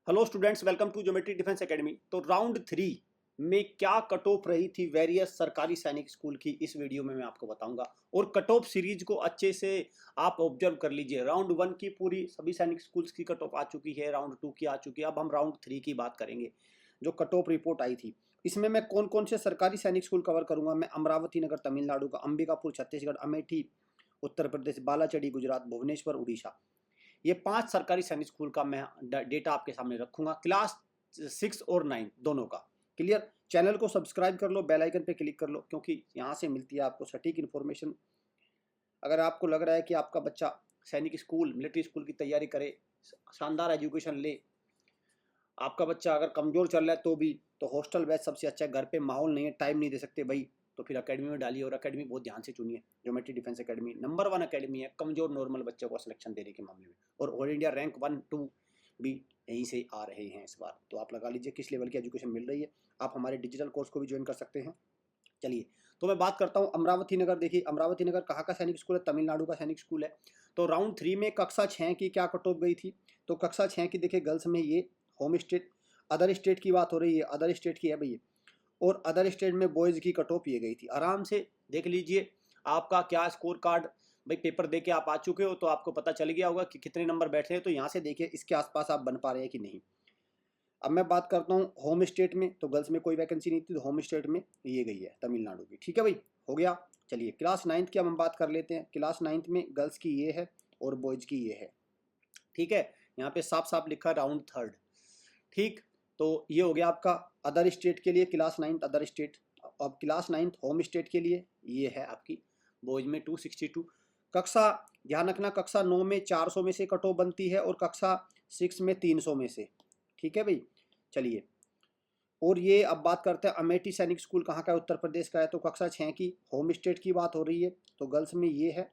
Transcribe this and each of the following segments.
Hello students, welcome to geometry defence academy. तो round 3 में क्या कट ऑफ रही थी वेरियस सरकारी सैनिक स्कूल की, इस वीडियो में मैं आपको बताऊंगा। और कट ऑफ सीरीज को अच्छे से आप ऑब्जर्व कर लीजिए। राउंड 1 की पूरी सभी सैनिक स्कूल्स की कट ऑफ आ चुकी है, राउंड 2 की आ चुकी है। अब हम राउंड 3 की बात करेंगे, जो कट ऑफ रिपोर्ट आई थी। इसमें मैं कौन कौन से सरकारी सैनिक स्कूल कवर करूंगा। मैं अमरावती नगर तमिलनाडु का, अंबिकापुर छत्तीसगढ़, अमेठी उत्तर प्रदेश, बालाचड़ी गुजरात, भुवनेश्वर उड़ीसा, ये 5 सरकारी सैनिक स्कूल का मैं डेटा आपके सामने रखूंगा, क्लास 6 और 9 दोनों का। क्लियर। चैनल को सब्सक्राइब कर लो, बेल आइकन पे क्लिक कर लो, क्योंकि यहाँ से मिलती है आपको सटीक इन्फॉर्मेशन। अगर आपको लग रहा है कि आपका बच्चा सैनिक स्कूल, मिलिट्री स्कूल की तैयारी करे, शानदार एजुकेशन ले, आपका बच्चा अगर कमज़ोर चल रहा है तो हॉस्टल बैच सबसे अच्छा है। घर पे माहौल नहीं है, टाइम नहीं दे सकते भाई, तो फिर एकेडमी में डालिए। और एकेडमी बहुत ध्यान से चुनिए। Geometry defence academy number 1 academy है कमज़ोर नॉर्मल बच्चों को सिलेक्शन देने के मामले में। और ऑल इंडिया रैंक 1-2 भी यहीं से आ रहे हैं इस बार। तो आप लगा लीजिए किस लेवल की एजुकेशन मिल रही है। आप हमारे डिजिटल कोर्स को भी ज्वाइन कर सकते हैं। चलिए, तो मैं बात करता हूँ अमरावती नगर। देखिए, अमरावती नगर कहाँ का सैनिक स्कूल है? तमिलनाडु का सैनिक स्कूल है। तो राउंड 3 में कक्षा 6 की क्या कट ऑफ गई थी? तो कक्षा 6 की देखिए, गर्ल्स में ये होम स्टेट, अदर स्टेट की बात हो रही है, अदर स्टेट की है भैया। और अदर स्टेट में बॉयज़ की कट ऑफ ये गई थी। आराम से देख लीजिए आपका क्या स्कोर कार्ड। भाई पेपर दे के आप आ चुके हो तो आपको पता चल गया होगा कि कितने नंबर बैठे हैं। तो यहाँ से देखिए इसके आसपास आप बन पा रहे हैं कि नहीं। अब मैं बात करता हूँ होम स्टेट में। तो गर्ल्स में कोई वैकेंसी नहीं थी, तो होम स्टेट में ये गई है तमिलनाडु की। ठीक है भाई, हो गया। चलिए, क्लास 9th की अब हम बात कर लेते हैं। क्लास 9th में गर्ल्स की ये है और बॉयज़ की ये है। ठीक है, यहाँ पे साफ साफ लिखा राउंड 3। ठीक, तो ये हो गया आपका अदर स्टेट के लिए क्लास 9th अदर स्टेट। अब क्लास 9th होम स्टेट के लिए ये है आपकी बॉयज में 262। कक्षा, ध्यान रखना, कक्षा 9 में 400 में से कट ऑफ बनती है और कक्षा 6 में 300 में से। ठीक है भाई, चलिए। और ये अब बात करते हैं अमेठी सैनिक स्कूल कहाँ का है? उत्तर प्रदेश का है। तो कक्षा 6 की होम स्टेट की बात हो रही है। तो गर्ल्स में ये है।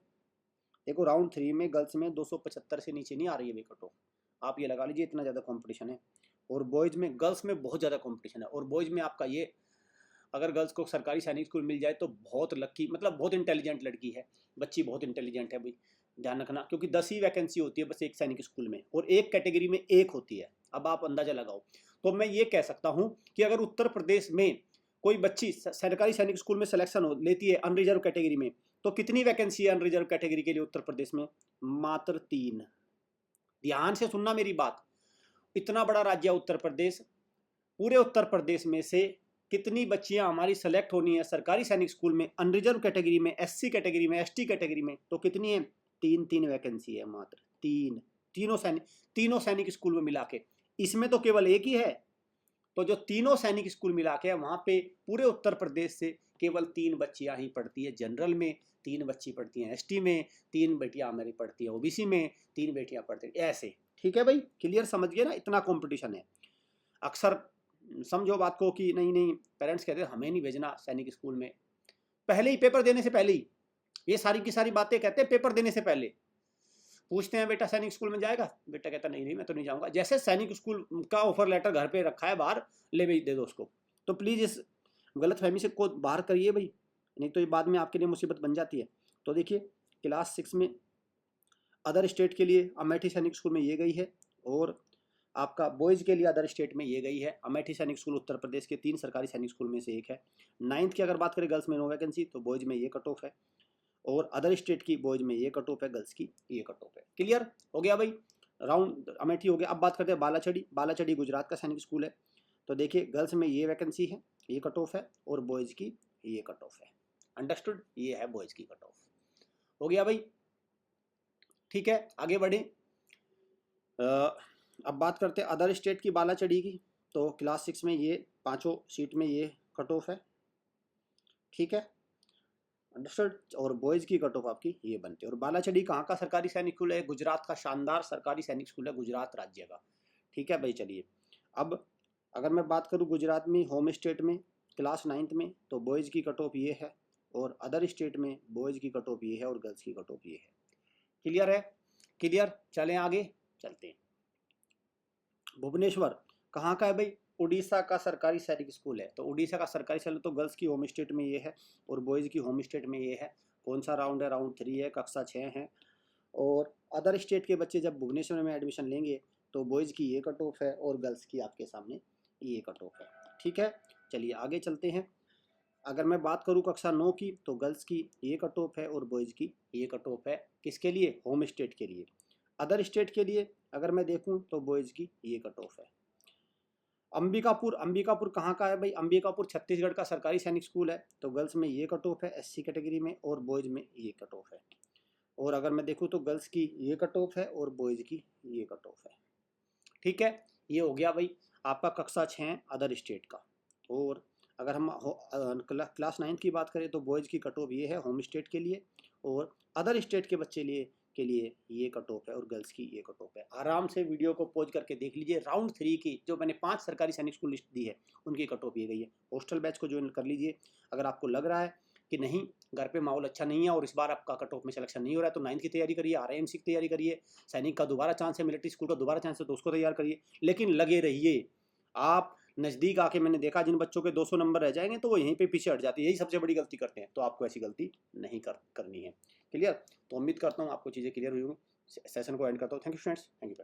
देखो, राउंड 3 में गर्ल्स में 275 से नीचे नहीं आ रही है कट ऑफ। आप ये लगा लीजिए, इतना ज़्यादा कंपटीशन है। और बॉयज़ में, गर्ल्स में बहुत ज़्यादा कंपटीशन है। और बॉयज़ में आपका ये, अगर गर्ल्स को सरकारी सैनिक स्कूल मिल जाए तो बहुत लकी, मतलब बहुत इंटेलिजेंट लड़की है, बच्ची बहुत इंटेलिजेंट है भाई। ध्यान रखना, क्योंकि 10 ही वैकेंसी होती है बस एक सैनिक स्कूल में, और एक कैटेगरी में एक होती है। अब आप अंदाजा लगाओ। तो मैं ये कह सकता हूँ कि अगर उत्तर प्रदेश में कोई बच्ची सरकारी सैनिक स्कूल में सिलेक्शन हो लेती है अनरिजर्व कैटेगरी में, तो कितनी वैकेंसी है अनरिजर्व कैटेगरी के लिए उत्तर प्रदेश में? मात्र 3। ध्यान से सुनना मेरी बात। इतना बड़ा राज्य है उत्तर प्रदेश। पूरे उत्तर प्रदेश में से कितनी बच्चियां हमारी सेलेक्ट होनी है सरकारी सैनिक स्कूल में अनरिजर्व कैटेगरी में, एससी कैटेगरी में, एसटी कैटेगरी में? तो कितनी है? 3 वैकेंसी है, मात्र 3। तीनों सैनिक स्कूल में मिला के। इसमें तो केवल एक ही है। तो जो तीनों सैनिक स्कूल मिला के वहाँ पे पूरे उत्तर प्रदेश से केवल 3 बच्चियां ही पढ़ती है जनरल में, 3 बच्ची पढ़ती हैं एसटी में, 3 बेटियां हमारी पढ़ती है ओबीसी में, 3 बेटियां पढ़ती हैं ऐसे। ठीक है भाई, क्लियर? समझ गए ना, इतना कंपटीशन है। अक्सर समझो बात को कि नहीं नहीं, पेरेंट्स कहते हैं हमें नहीं भेजना सैनिक स्कूल में। पहले ही, पेपर देने से पहले ही ये सारी की सारी बातें कहते हैं। पेपर देने से पहले पूछते हैं, बेटा सैनिक स्कूल में जाएगा? बेटा कहता नहीं नहीं, मैं तो नहीं जाऊंगा। जैसे सैनिक स्कूल का ऑफर लेटर घर पे रखा है बाहर, ले भाई दे दो उसको। तो प्लीज़ इस गलत फहमी से को बाहर करिए भाई, नहीं तो ये बाद में आपके लिए मुसीबत बन जाती है। तो देखिए, क्लास 6 में अदर स्टेट के लिए अमेठी सैनिक स्कूल में ये गई है, और आपका बॉयज़ के लिए अदर स्टेट में ये गई है। अमेठी सैनिक स्कूल उत्तर प्रदेश के 3 सरकारी सैनिक स्कूल में से एक है। 9th की अगर बात करें गर्ल्स में 9 वैकेंसी, तो बॉयज़ में ये कट ऑफ है। और अदर स्टेट की बॉयज़ में ये कट ऑफ है, गर्ल्स की ये कट ऑफ है। क्लियर हो गया भाई? राउंड अमेठी हो गया। अब बात करते हैं बालाचड़ी। बालाचड़ी गुजरात का सैनिक स्कूल है। तो देखिए, गर्ल्स में ये वैकेंसी है, ये कट ऑफ है, और बॉयज़ की ये कट ऑफ है। अंडरस्टूड? ये है बॉयज़ की कट ऑफ। हो गया भाई? ठीक है, आगे बढ़े। अब बात करते हैं अदर स्टेट की बालाचड़ी की। तो क्लास 6 में ये 5 सीट में ये कट ऑफ है। ठीक है, अंडरस्टूड? और बॉयज़ की कट ऑफ आपकी ये बनती है। और बालाचड़ी कहाँ का सरकारी सैनिक स्कूल है? गुजरात का शानदार सरकारी सैनिक स्कूल है, गुजरात राज्य का। ठीक है भाई, चलिए। अब अगर मैं बात करूँ गुजरात में होम स्टेट में क्लास 9th में, तो बॉयज़ की कट ऑफ ये है, और अदर स्टेट में बॉयज़ की कट ऑफ ये है, और गर्ल्स की कट ऑफ ये है। क्लियर है? क्लियर? चलें आगे, चलते हैं। भुवनेश्वर कहाँ का है भाई? उड़ीसा का सरकारी सैनिक स्कूल है। तो उड़ीसा का सरकारी सैनिक, तो गर्ल्स की होम स्टेट में ये है, और बॉयज़ की होम स्टेट में ये है। कौन सा राउंड है? राउंड 3 है, कक्षा 6 है। और अदर स्टेट के बच्चे जब भुवनेश्वर में एडमिशन लेंगे तो बॉयज़ की ये कट ऑफ है और गर्ल्स की आपके सामने ये कट ऑफ है। ठीक है, चलिए आगे चलते हैं। अगर मैं बात करूँ कक्षा 9 की, तो गर्ल्स की ये कट ऑफ है और बॉयज़ की ये कट ऑफ है। किसके लिए? होम स्टेट के लिए। अदर स्टेट के लिए अगर मैं देखूँ तो बॉयज़ की ये कट ऑफ है। अंबिकापुर, अंबिकापुर कहाँ का है भाई? अंबिकापुर छत्तीसगढ़ का सरकारी सैनिक स्कूल है। तो गर्ल्स में ये कट ऑफ है एससी कैटेगरी में और बॉयज़ में ये कट ऑफ है। और अगर मैं देखूँ तो गर्ल्स की ये कट ऑफ है और बॉयज़ की ये कट ऑफ है। ठीक है, ये हो गया भाई आपका कक्षा 6 अदर स्टेट का। और अगर हम क्लास 9 की बात करें तो बॉयज़ की कट ऑफ ये है होम स्टेट के लिए और अदर स्टेट के बच्चे के लिए ये कट ऑफ है और गर्ल्स की ये कट ऑफ है। आराम से वीडियो को पॉज करके देख लीजिए। राउंड 3 की जो मैंने 5 सरकारी सैनिक स्कूल लिस्ट दी है उनकी कट ऑफ ये गई है। हॉस्टल बैच को ज्वाइन कर लीजिए। अगर आपको लग रहा है कि नहीं घर पे माहौल अच्छा नहीं है और इस बार आपका कट ऑफ में सिलेक्शन नहीं हो रहा है तो 9th की तैयारी करिए, RIMC की तैयारी करिए, सैनिक का दोबारा चांस है, मिलिट्री स्कूल का दोबारा चांस है तो उसको तैयार करिए। लेकिन लगे रहिए। आप नज़दीक आके मैंने देखा जिन बच्चों के 200 नंबर रह जाएंगे तो वो यहीं पे पीछे हट जाते हैं, यही सबसे बड़ी गलती करते हैं। तो आपको ऐसी गलती नहीं करनी है। क्लियर? तो उम्मीद करता हूँ आपको चीज़ें क्लियर हुई होंगी। सेशन को एंड करता हूँ। Thank you friends, thank you.